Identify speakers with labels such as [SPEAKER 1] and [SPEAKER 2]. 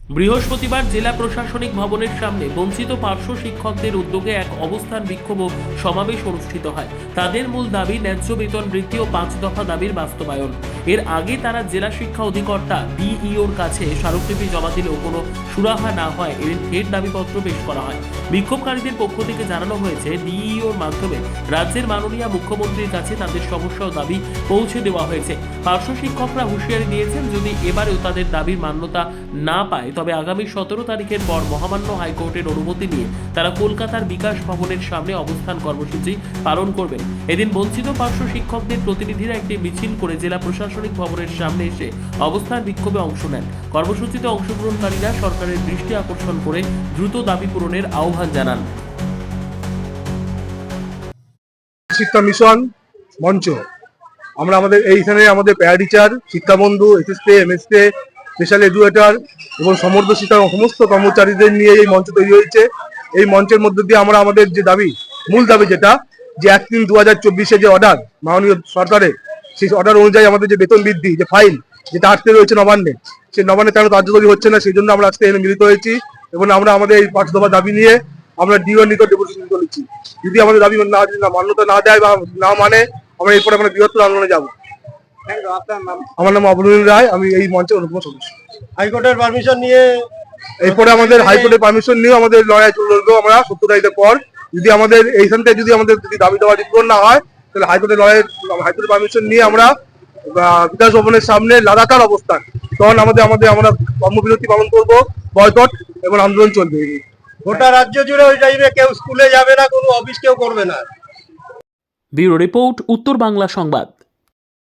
[SPEAKER 1] বৃহস্পতিবার জেলা প্রশাসনিক ভবনের সামনে বঞ্চিত পার্শ্ব শিক্ষকদের উদ্যোগে এক অবস্থান বিক্ষোভ ও সমাবেশ অনুষ্ঠিত হয়। তাদের মূল দাবি ন্যায্য বেতন বৃদ্ধি ও 5 দফা দাবির বাস্তবায়ন। এর আগে তারা জেলা শিক্ষা অধিকর্তা ডিইওর কাছে স্মারকলিপি জমা দিলেও কোনো সুরাহা না হয় এর দাবিপত্র পেশ করা হয়। বিক্ষোভকারীদের পক্ষ থেকে জানানো হয়েছে ডিইওর মাধ্যমে রাজ্যের মাননীয় মুখ্যমন্ত্রীর কাছে তাদের সমস্যা ও দাবি পৌঁছে দেওয়া হয়েছে। পার্শ্ব শিক্ষকরা হুঁশিয়ারি দিয়েছেন, যদি এবারেও তাদের দাবির মান্যতা না পায় তবে আগামী 17 তারিখের পর মহামান্য হাইকোর্টের অনুমতি নিয়ে তারা কলকাতার বিকাশ ভবনের সামনে অবস্থান কর্মসূচি পালন করবেন। এদিন বঞ্চিত পার্শ্ব শিক্ষকদের প্রতিনিধিরা একটি মিছিল করে জেলা প্রশাসনিক ভবনের সামনে এসে অবস্থান বিক্ষোভে অংশ নেন। কর্মসূচিতে অংশগ্রহণকারীরা সরকারের দৃষ্টি আকর্ষণ করে দ্রুত দাবি পূরণের আহ্বান জানান।
[SPEAKER 2] শিক্ষা মিশন মঞ্চ আমরা আমাদের এইখানে আমাদের para teacher, Shikshabandhu, SSK, MSK, special educator এবং সমর্থ শিক্ষা সমস্ত কর্মচারীদের নিয়ে এই মঞ্চ তৈরি হয়েছে। এই মঞ্চের মধ্যে দিয়ে আমরা আমাদের যে দাবি, মূল দাবি যেটা, যে 1/3/2024 যে অর্ডার মাননীয় সরকারের, সেই অর্ডার অনুযায়ী আমাদের যে বেতন বৃদ্ধি যে ফাইল যেটা আটকে রয়েছে নবান্নে, সেই নবান্নে কেন কার্যকরী হচ্ছে না, সেই জন্য আমরা আজকে এখানে মিলিত হয়েছি এবং আমরা আমাদের এই 5 দফা দাবি নিয়ে আমরা ডিওর নিকট ডেপুটেশন করেছি। যদি আমাদের দাবি মান্যতা না দেয় বা না মানে আমরা এরপরে আমরা বৃহত্তর আন্দোলনে যাবো। আমার নাম অবনীল রায়, আমি এই মঞ্চের অন্যতম সদস্য।
[SPEAKER 3] হাইকোর্টের পারমিশন নিয়ে
[SPEAKER 2] এরপরে আমাদের হাইকোর্টের পারমিশন নিয়ে আমাদের লড়াই চলবো। আমরা 17 তারিখের পর যদি আমাদের এইখান থেকে যদি আমাদের দাবি দেওয়া পূরণ না হয় তাহলে হাইকোর্টের পারমিশন নিয়ে আমরা বিকাশ ভবনের সামনে লাগাতার অবস্থান, তখন আমরা কর্মবিরতি পালন করবো, বয়কট এবং আন্দোলন চলবে।
[SPEAKER 3] গোটা রাজ্য জুড়ে ওই টাইমে কেউ স্কুলে যাবে না, কোনো অফিস কেউ করবে না।
[SPEAKER 1] ব্যুরো রিপোর্ট, উত্তর বাংলা সংবাদ।